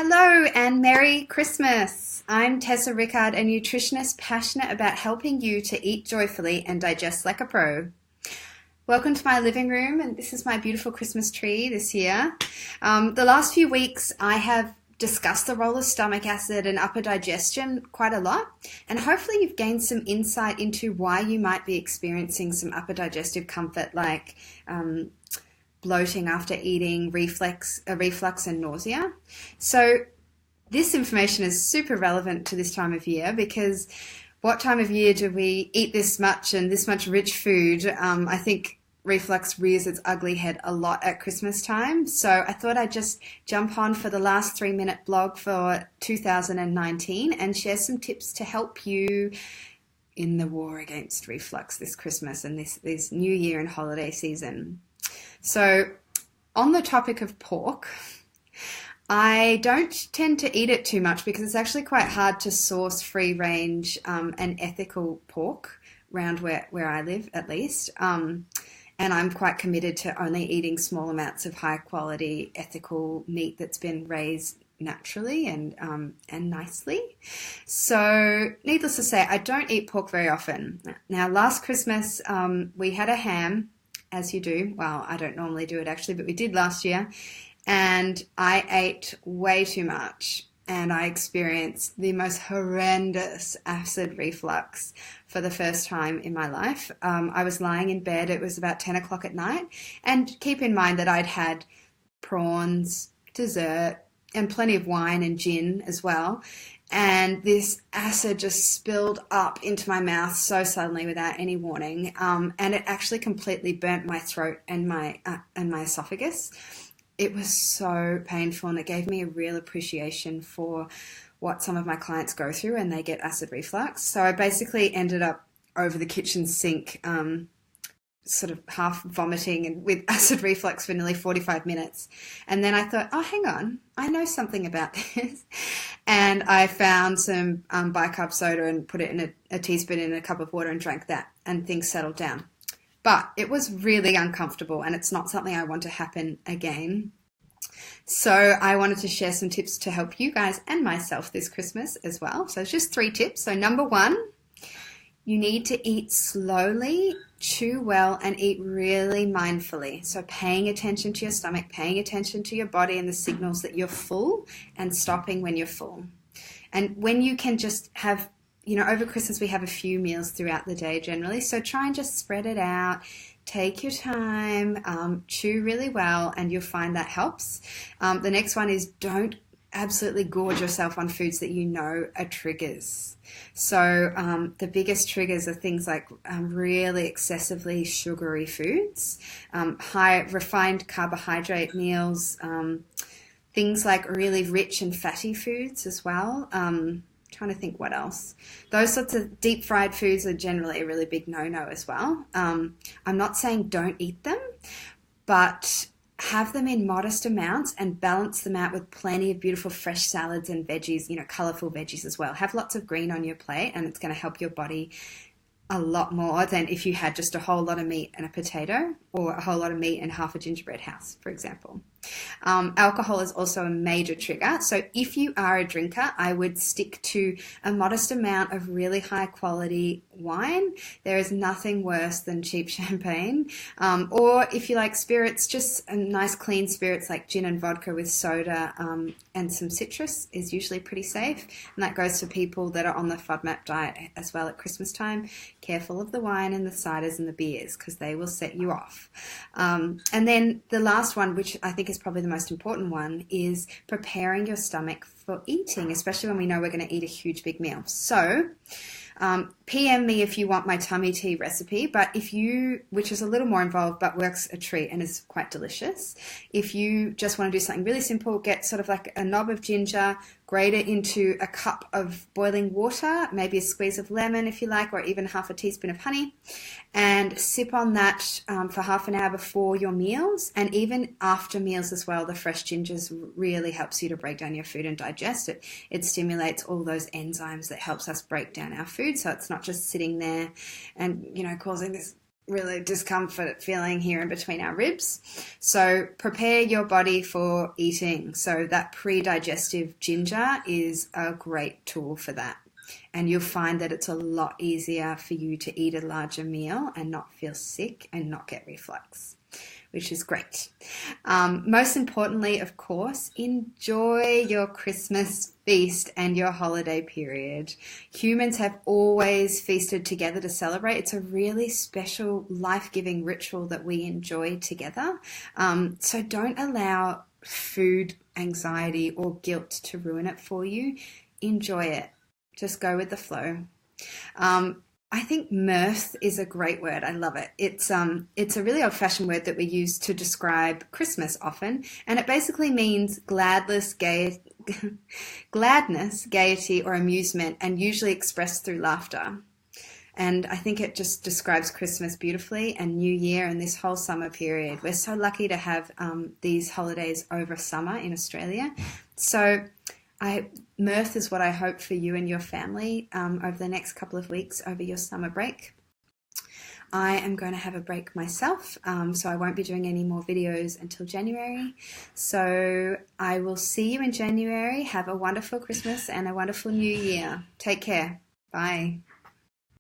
Hello and Merry Christmas. I'm Tessa Rickard, a nutritionist passionate about helping you to eat joyfully and digest like a pro. Welcome to my living room, and this is my beautiful Christmas tree this year. The last few weeks I have discussed the role of stomach acid and upper digestion quite a lot, and hopefully you've gained some insight into why you might be experiencing some upper digestive comfort like bloating after eating, reflux and nausea. So this information is super relevant to this time of year because what time of year do we eat this much and this much rich food? I think reflux rears its ugly head a lot at Christmas time. So I thought I'd just jump on for the last 3-minute blog for 2019 and share some tips to help you in the war against reflux this Christmas and this New Year and holiday season. So on the topic of pork, I don't tend to eat it too much because it's actually quite hard to source free range and ethical pork around where I live at least. And I'm quite committed to only eating small amounts of high quality ethical meat that's been raised naturally and nicely. So needless to say, I don't eat pork very often. Now last Christmas we had a ham, as you do. Well, I don't normally do it actually, but we did last year. And I ate way too much. And I experienced the most horrendous acid reflux for the first time in my life. I was lying in bed. It was about 10 o'clock at night. And keep in mind that I'd had prawns, dessert, and plenty of wine and gin as well. And this acid just spilled up into my mouth so suddenly without any warning. And it actually completely burnt my throat and my esophagus. It was so painful, and it gave me a real appreciation for what some of my clients go through when they get acid reflux. So I basically ended up over the kitchen sink, sort of half vomiting and with acid reflux for nearly 45 minutes. And then I thought, oh, hang on, I know something about this. And I found some bicarb soda and put it in a teaspoon in a cup of water and drank that, and things settled down. But it was really uncomfortable, and it's not something I want to happen again. So I wanted to share some tips to help you guys and myself this Christmas as well. So it's just 3 tips. So number 1, you need to eat slowly, chew well, and eat really mindfully. So paying attention to your stomach, paying attention to your body and the signals that you're full, and stopping when you're full. And when you can just have, over Christmas we have a few meals throughout the day generally. So try and just spread it out. Take your time, chew really well, and you'll find that helps. The next one is don't absolutely gorge yourself on foods that you know are triggers. So the biggest triggers are things like really excessively sugary foods, high refined carbohydrate meals, things like really rich and fatty foods as well. Trying to think what else. Those sorts of deep fried foods are generally a really big no-no as well. I'm not saying don't eat them, but have them in modest amounts and balance them out with plenty of beautiful fresh salads and veggies, colourful veggies as well. Have lots of green on your plate, and it's going to help your body a lot more than if you had just a whole lot of meat and a potato, or a whole lot of meat and half a gingerbread house, for example. Alcohol is also a major trigger. So if you are a drinker, I would stick to a modest amount of really high quality wine. There is nothing worse than cheap champagne. Or if you like spirits, just a nice clean spirits like gin and vodka with soda and some citrus is usually pretty safe. And that goes for people that are on the FODMAP diet as well at Christmas time. Careful of the wine and the ciders and the beers because they will set you off. And then the last one, which I think is probably the most important one, is preparing your stomach for eating, especially when we know we're going to eat a huge big meal. So PM me if you want my tummy tea recipe, but which is a little more involved but works a treat and is quite delicious. If you just want to do something really simple, get sort of like a knob of ginger, grate it into a cup of boiling water, maybe a squeeze of lemon if you like, or even half a teaspoon of honey, and sip on that for half an hour before your meals, and even after meals as well. The fresh ginger really helps you to break down your food and digest it. It stimulates all those enzymes that helps us break down our food, so it's not just sitting there and causing this really discomfort feeling here in between our ribs. So prepare your body for eating. So that pre-digestive ginger is a great tool for that. And you'll find that it's a lot easier for you to eat a larger meal and not feel sick and not get reflux, which is great. Most importantly, of course, enjoy your Christmas feast and your holiday period. Humans have always feasted together to celebrate. It's a really special, life-giving ritual that we enjoy together. So don't allow food anxiety or guilt to ruin it for you. Enjoy it. Just go with the flow. I think mirth is a great word. I love it. It's a really old-fashioned word that we use to describe Christmas often, and it basically means gladness, gaiety, or amusement, and usually expressed through laughter. And I think it just describes Christmas beautifully, and New Year and this whole summer period. We're so lucky to have these holidays over summer in Australia. So mirth is what I hope for you and your family over the next couple of weeks over your summer break. I am going to have a break myself, so I won't be doing any more videos until January. So I will see you in January. Have a wonderful Christmas and a wonderful New Year. Take care. Bye.